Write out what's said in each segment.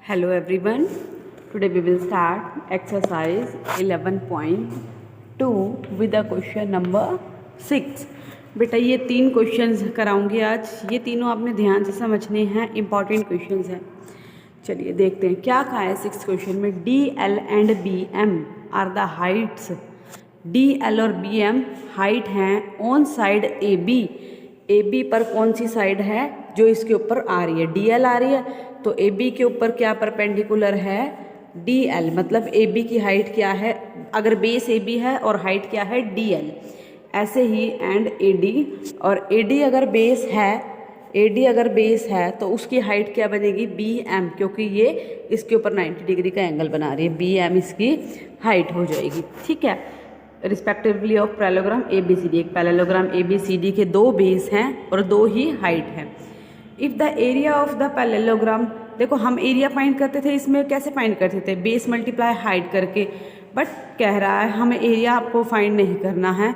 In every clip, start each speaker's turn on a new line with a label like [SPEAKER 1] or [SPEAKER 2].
[SPEAKER 1] Hello everyone. Today we will start exercise 11.2 with the question number 6. बेटा ये 3 questions कराऊंगी आज। ये तीनों आपने ध्यान से समझने हैं, इंपॉर्टेंट क्वेश्चंस हैं। चलिए देखते हैं क्या कहा है 6 क्वेश्चन में। D L and B M are the heights. D L और बी एम हाइट हैं on side A B. A B पर कौन सी साइड है जो इसके ऊपर आ रही है? डी एल आ रही है, तो ए बी के ऊपर क्या परपेंडिकुलर है? D L. मतलब ए बी की हाइट क्या है? अगर बेस ए बी है और हाइट क्या है? D L. ऐसे ही एंड ए डी, और ए डी अगर बेस है, ए डी अगर बेस है तो उसकी हाइट क्या बनेगी? बी एम, क्योंकि ये इसके ऊपर 90 डिग्री का एंगल बना रही है। बी एम इसकी हाइट हो जाएगी। ठीक है, respectively of parallelogram A B C D. एक parallelogram A B C D के 2 बेस हैं और 2 ही हाइट हैं। If the area of the parallelogram, देखो हम एरिया फाइंड करते थे, इसमें कैसे फाइंड करते थे? बेस मल्टीप्लाई हाइट करके। बट कह रहा है हमें एरिया आपको फाइंड नहीं करना है।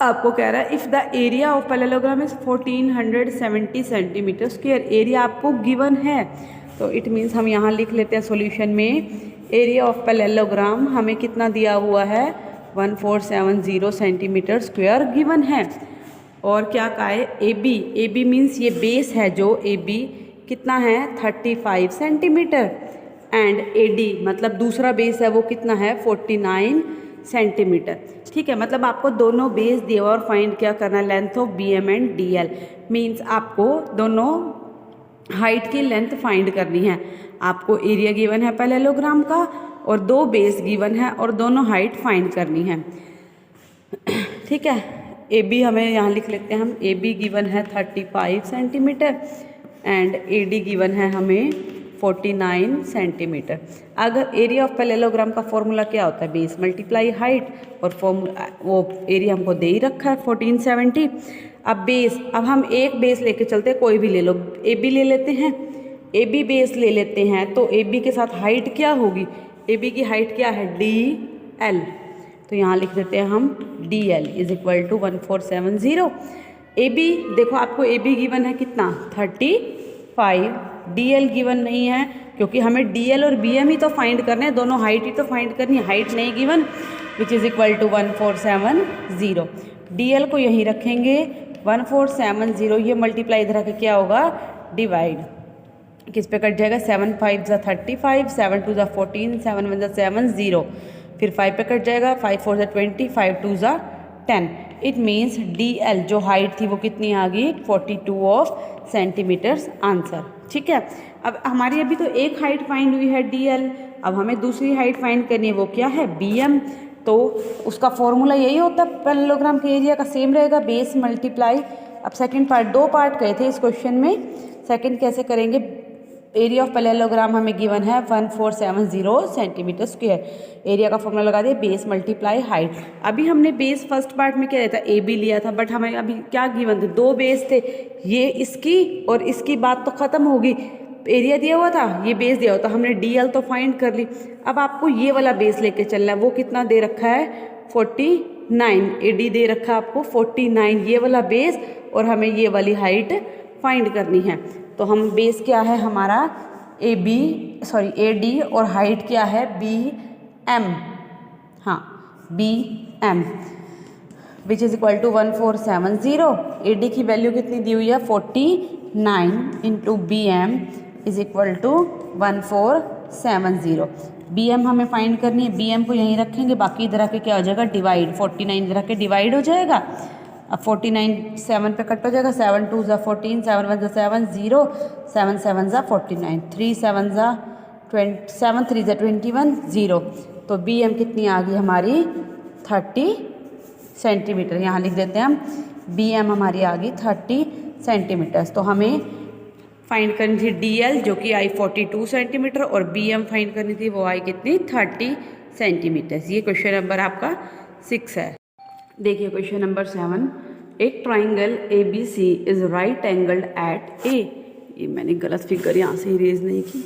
[SPEAKER 1] आपको कह रहा है if the area of parallelogram is 1470 centimetre square. Area आपको गिवन है, तो इट मीन्स हम यहाँ लिख लेते हैं सॉल्यूशन में। एरिया ऑफ पैरेललोग्राम हमें कितना दिया हुआ है? 1470 सेंटीमीटर स्क्वायर गिवन है। और क्या कहा है? A B. A B means ये बेस है जो ए बी कितना है? 35 सेंटीमीटर। एंड ए डी मतलब दूसरा बेस है वो कितना है? 49 सेंटीमीटर। ठीक है, मतलब आपको दोनों बेस दिए और फाइंड क्या करना? Length of B M and D L. Means आपको दोनों हाइट की लेंथ फाइंड करनी है। आपको एरिया गिवन है पैरेललोग्राम का और 2 बेस गिवन है और दोनों हाइट फाइंड करनी है। ठीक है, ए बी हमें यहाँ लिख लेते हैं हम। ए बी गिवन है 35 centimetre and A D given है हमें 49 सेंटीमीटर। अगर एरिया ऑफ पैरेललोग्राम का फॉर्मूला क्या होता है? बेस मल्टीप्लाई हाइट, और फॉर्मूला वो एरिया हमको दे ही रखा है 1470। अब हम एक बेस लेके चलते हैं, कोई भी ले लो। ए बी ले लेते हैं, ए बी बेस ले लेते हैं, तो ए बी के साथ हाइट क्या होगी? ए बी की हाइट क्या है? D L. तो यहाँ लिख देते हैं हम D L is equal to 1470। A B देखो आपको ए बी गिवन है कितना? 35। डी एल गिवन नहीं है क्योंकि हमें डी एल और बी एम ही तो फाइंड करने हैं, दोनों हाइट ही तो फाइंड करनी है। हाइट नहीं given, which is equal to 1470। D L को यहीं रखेंगे 1470। ये मल्टीप्लाई इधर आके क्या होगा? डिवाइड। किस पे कट जाएगा? 7 5 ज़ा 35, 7 2 ज़ा 14, 7 1 ज़ा 7 0। फिर 5 पे कट जाएगा, 5 4 ज़ा 20, 5 2 ज़ा 10। इट मीन्स डी एल जो हाइट थी वो कितनी आ गई? 42 ऑफ सेंटीमीटर्स आंसर। ठीक है, अब हमारी अभी तो एक हाइट फाइंड हुई है डी एल। अब हमें दूसरी हाइट फाइंड करनी है, वो क्या है? B M. तो उसका फॉर्मूला यही होता है पैरेललोग्राम के एरिया का, सेम रहेगा, बेस मल्टीप्लाई। अब सेकंड पार्ट, 2 पार्ट गए थे इस क्वेश्चन में, सेकंड कैसे करेंगे? एरिया ऑफ पैरेललोग्राम हमें गिवन है 1470 सेंटीमीटर स्क्वायर। एरिया का फॉर्मूला लगा दिया, बेस मल्टीप्लाई हाइट। अभी हमने बेस फर्स्ट पार्ट में क्या रहता? ए बी लिया था, बट हमें अभी क्या गिवन थे? 2 बेस थे, ये इसकी और इसकी बात तो खत्म होगी। एरिया दिया हुआ था, ये बेस दिया हुआ था, हमने डी एल तो फाइंड कर ली। अब आपको ये वाला बेस लेके चलना है, वो कितना दे रखा है? 49। ए डी दे रखा है आपको 49, ये वाला बेस, और हमें ये वाली हाइट फाइंड करनी है। तो हम बेस क्या है हमारा? ए डी, और हाइट क्या है? B M. हाँ, B M, which is equal to 1470। A D की वैल्यू कितनी दी हुई है? 49 into B M is equal to 1470। B M हमें फाइंड करनी है, बी एम को यहीं रखेंगे, बाकी इधर आके क्या हो जाएगा? डिवाइड। 49 इधर आके डिवाइड हो जाएगा। अब 49 7 पे कट हो जाएगा, 7 2 ज़ा 14, 7 1 ज़ा 7 0, 7 7 ज़ा 49, 3 7 ज़ा 20, 7 3 ज़ा 21 0। तो बी एम कितनी आ गई हमारी? 30 सेंटीमीटर। यहाँ लिख देते हैं हम, बी एम हमारी आ गई 30 सेंटीमीटर। तो हमें फाइंड करनी थी डी एल जो कि आई 42 सेंटीमीटर, और बी एम फाइंड करनी थी, वो आई कितनी? 30 सेंटीमीटर। ये क्वेश्चन नंबर आपका 6 है। देखिए क्वेश्चन नंबर 7। एक triangle A B C is right angled at A. ये मैंने गलत फिगर यहाँ से इरेज नहीं की,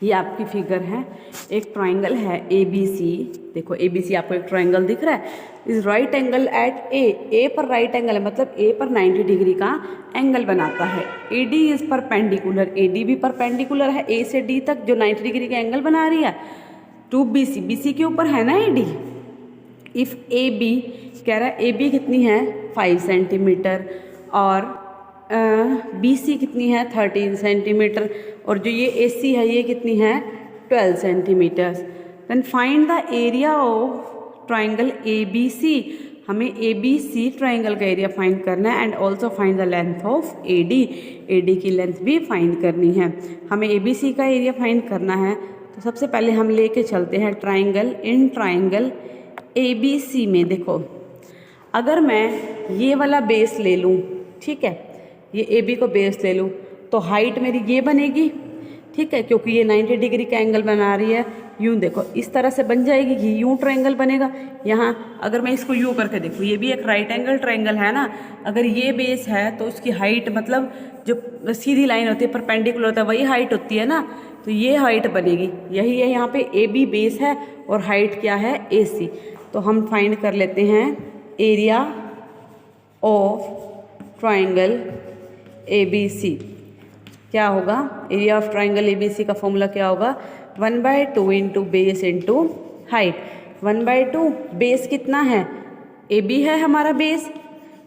[SPEAKER 1] ये आपकी फिगर है, एक ट्राइंगल है ए बी सी। देखो ए बी सी आपको एक ट्राइंगल दिख रहा है, इस राइट एंगल एट ए पर राइट एंगल है, मतलब ए पर 90 डिग्री का एंगल बनाता है। A D is perpendicular, A D भी परपेंडिकुलर है ए से डी तक जो 90 डिग्री का एंगल बना रही है, to B C, B C के ऊपर है ना A D. If A B कह रहा है ए बी कितनी है 5 सेंटीमीटर और बी सी कितनी है 13 सेंटीमीटर और जो ये ए सी है ये कितनी है 12 centimetres. Then find the area of triangle A B C, हमें ए बी सी ट्राइंगल का एरिया फाइंड करना है and also find the length of A D की लेंथ भी फाइंड करनी है। हमें ए बी सी का एरिया फाइंड करना है तो सबसे पहले हम लेके चलते हैं triangle, in triangle A B C में देखो अगर मैं ये वाला बेस ले लूँ, ठीक है, ये ए बी को बेस ले लूँ तो हाइट मेरी ये बनेगी, ठीक है, क्योंकि ये 90 डिग्री का एंगल बना रही है। यूँ देखो इस तरह से बन जाएगी, ये यूँ ट्रायंगल बनेगा। यहाँ अगर मैं इसको यूँ करके देखूँ, ये भी एक राइट एंगल ट्रायंगल है ना, अगर ये बेस है तो उसकी हाइट मतलब जो सीधी लाइन होती है परपेंडिकुलर होता है वही हाइट होती है ना, तो ये हाइट बनेगी। यही है यहाँ पे ए बी बेस है और हाइट क्या है ए सी। तो हम फाइंड कर लेते हैं area of triangle A B C. क्या होगा area of triangle A B C का फॉर्मूला क्या होगा 1/2 into base into height. 1/2 base कितना है ए बी है हमारा बेस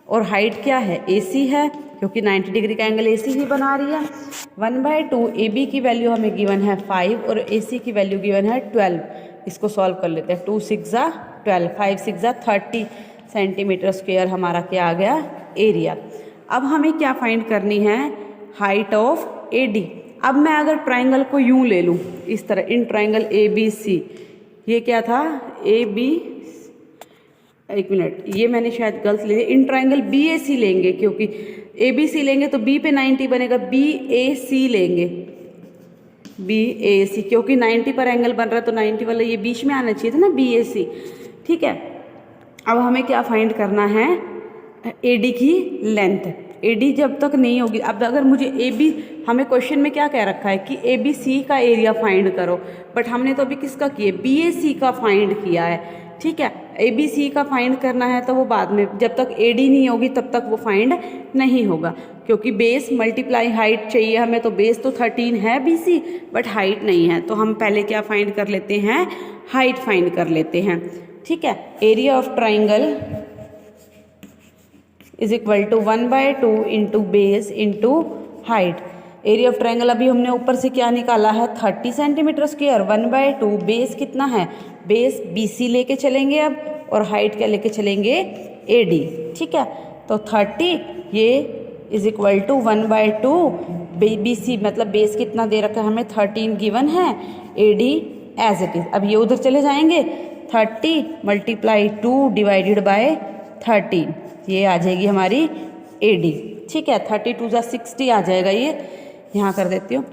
[SPEAKER 1] और हाइट क्या है ए सी है, क्योंकि 90 डिग्री का एंगल ए सी ही बना रही है। 1/2 ए बी की वैल्यू हमें गिवन है 5 और ए सी की वैल्यू गिवन है 12। इसको सॉल्व कर लेते हैं। 2 6 12, 5 6 30 सेंटीमीटर स्क्वेयर हमारा क्या आ गया एरिया। अब हमें क्या फाइंड करनी है हाइट ऑफ ए डी। अब मैं अगर ट्राइंगल को यूं ले लूं इस तरह, इन ट्राइंगल ए बी सी, ये क्या था ए बी, एक मिनट ये मैंने शायद गलत ले लिया, इन ट्राइंगल बी ए सी लेंगे, क्योंकि ए बी सी लेंगे तो बी पे 90 बनेगा, बी ए सी लेंगे, बी ए सी, क्योंकि 90 पर एंगल बन रहा है तो 90 वाला ये बीच में आना चाहिए था ना बी ए सी, ठीक है। अब हमें क्या फाइंड करना है ए डी की लेंथ। ए डी जब तक नहीं होगी, अब अगर मुझे ए बी, हमें क्वेश्चन में क्या कह रखा है कि ए बी सी का एरिया फाइंड करो, बट हमने तो अभी किसका किया बी ए सी का फाइंड किया है, ठीक है। ए बी सी का फाइंड करना है तो वो बाद में, जब तक ए डी नहीं होगी तब तक वो फाइंड नहीं होगा, क्योंकि बेस मल्टीप्लाई हाइट चाहिए हमें, तो बेस तो 13 है बी सी बट हाइट नहीं है, तो हम पहले क्या फाइंड कर लेते हैं हाइट फाइंड कर लेते हैं, ठीक है। Area of triangle is equal to 1/2 into base into height. Area of triangle अभी हमने ऊपर से क्या निकाला है 30 सेंटीमीटर स्क्वायर। 1/2 बेस कितना है, बेस BC लेके चलेंगे अब, और हाइट क्या लेके चलेंगे AD, ठीक है। तो 30 ये इज इक्वल टू 1/2 BC, मतलब बेस कितना दे रखा है हमें 13 गिवन है, AD एज इट इज। अब ये उधर चले जाएंगे 30 × 2 डिवाइडेड बाय 13, ये आ जाएगी हमारी AD, ठीक है। 32 × 60 आ जाएगा, ये यहाँ कर देती हूँ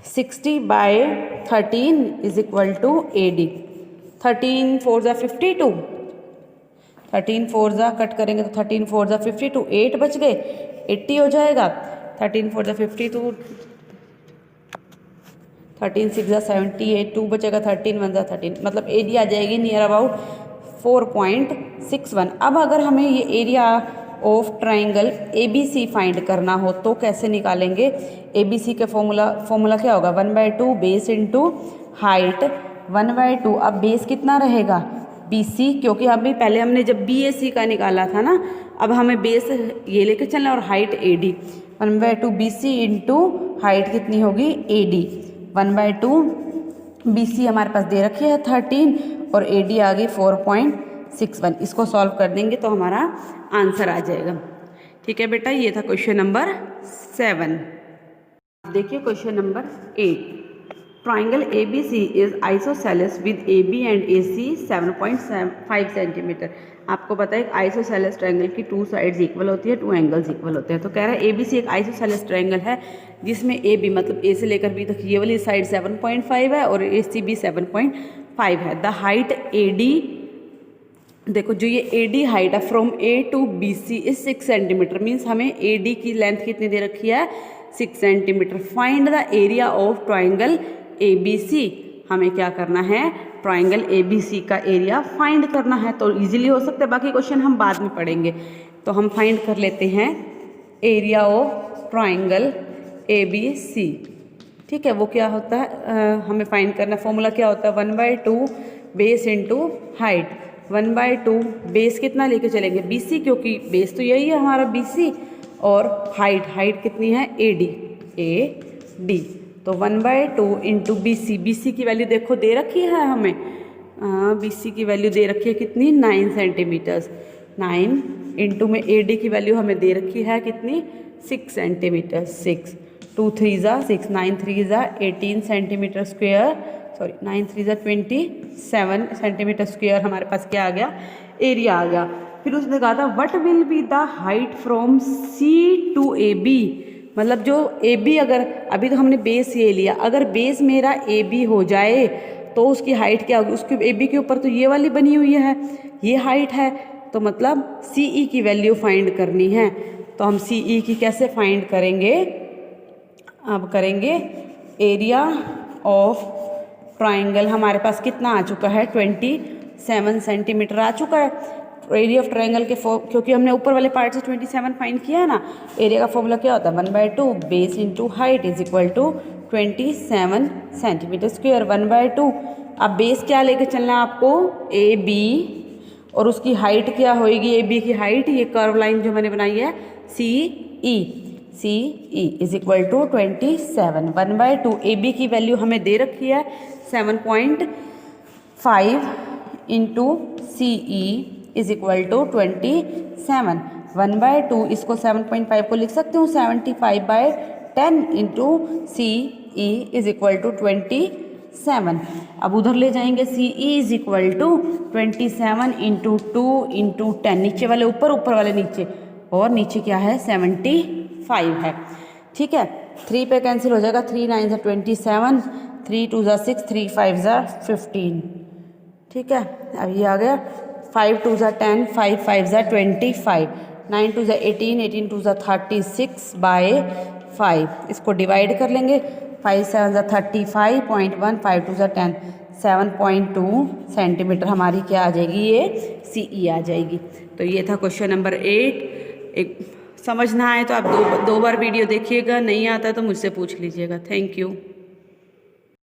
[SPEAKER 1] 60/13 is equal to AD। 13 4 × 52, 13 4 cut करेंगे तो 13 4 × 52, 8 बच गए, 80 हो जाएगा। 13 4 × 52, 13 6 × 78, 2 बचेगा, 13 1 × 13, मतलब AD आ जाएगी नियर अबाउट 4.61। अब अगर हमें ये area of triangle ABC find करना हो तो कैसे निकालेंगे। ABC का फॉर्मूला क्या होगा 1/2 बेस इंटू हाइट। 1/2 अब बेस कितना रहेगा BC, क्योंकि अभी पहले हमने जब BAC का निकाला था ना, अब हमें बेस ये लेके चलना और height AD। 1/2 BC into height कितनी होगी AD। 1/2 BC हमारे पास दे रखी है 13 और AD आ गई 4.61। इसको सॉल्व कर देंगे तो हमारा आंसर आ जाएगा, ठीक है बेटा। ये था क्वेश्चन नंबर 7। देखिए question number 8। Triangle ABC is isosceles with AB and AC 7.5 centimetre. आपको पता है आइसोसेलेस ट्राइंगल की 2 साइड्स इक्वल होती है, 2 एंगल्स इक्वल होते हैं। तो कह रहा है ABC एक आइसोसेलेस ट्राइंगल है जिसमें AB मतलब A से लेकर B तक ये वाली साइड 7.5 है और AC भी 7.5 है। द हाइट AD, देखो जो ये AD हाइट है from A to BC is 6 centimetre, means हमें AD की लेंथ कितनी दे रखी है 6 centimetre. Find the area of triangle ABC। हमें क्या करना है, ट्राइंगल ABC का एरिया फाइंड करना है। तो इजीली हो सकता है, बाकी क्वेश्चन हम बाद में पढ़ेंगे। तो हम फाइंड कर लेते हैं एरिया ऑफ ट्राइंगल ABC। ठीक है, वो क्या होता है, हमें फाइंड करना। फॉर्मूला क्या होता है, 1/2 बेस इंटू हाइट। 1/2 बेस कितना लेके चलेंगे, BC, क्योंकि बेस तो यही है हमारा BC, और हाइट कितनी है, AD। तो 1/2 इंटू BC की वैल्यू देखो दे रखी है हमें, BC की वैल्यू दे रखी है कितनी, 9 सेंटीमीटर्स। 9 इंटू में AD की वैल्यू हमें दे रखी है कितनी, 6 सेंटीमीटर। 6 2 3 ज़ा 6, 9 3 ज़ा 18 सेंटीमीटर स्क्वेयर, सॉरी 9 3 ज़ा 27 सेंटीमीटर स्क्वेयर। हमारे पास क्या आ गया, एरिया आ गया। फिर उसने कहा था what will be the height from C to AB। मतलब जो AB, अगर अभी तो हमने बेस ये लिया, अगर बेस मेरा AB हो जाए तो उसकी हाइट क्या होगी, उसके AB के ऊपर तो ये वाली बनी हुई है, ये हाइट है, तो मतलब CE की वैल्यू फाइंड करनी है। तो हम CE की कैसे फाइंड करेंगे, अब करेंगे एरिया ऑफ ट्राइंगल। हमारे पास कितना आ चुका है, 27 सेंटीमीटर आ चुका है। एरिया ऑफ ट्राइंगल के क्योंकि हमने ऊपर वाले पार्ट से 27 फाइंड किया है ना, एरिया का फॉर्मूला क्या होता है, 1/2 base into height is equal to 27 centimetre square. 1/2। अब बेस क्या लेके चलना है आपको, AB, और उसकी हाइट क्या होएगी, AB की हाइट, ये कर्व लाइन जो मैंने बनाई है, CE is equal to 27। 1/2 AB की वैल्यू हमें दे रखी है 7.5 into CE is equal to 27। 1/2 इसको 7.5 को लिख सकते हूँ 75/10 into CE is equal to 27। अब उधर ले जाएंगे, CE is equal to 27 into 2 into 10, नीचे वाले ऊपर, ऊपर वाले नीचे, और नीचे क्या है, 75 है। ठीक है, 3 पे कैंसिल हो जाएगा, 3 9 ज़ा 27, 3 2 ज़ा 6, 3 5 ज़ा 15। ठीक है, अब ये आ गया, 5 2 ज़ा 10, 5 5 ज़ा 25, 9 2 ज़ा 18, 18 2 ज़ा 36/5। इसको डिवाइड कर लेंगे, 5 7 ज़ा 35.1, 5 2 ज़ा 10, 7.2 सेंटीमीटर हमारी क्या आ जाएगी, ये CE आ जाएगी। तो ये था क्वेश्चन नंबर 8। एक समझ ना आए तो आप दो बार वीडियो देखिएगा, नहीं आता तो मुझसे पूछ लीजिएगा। Thank you.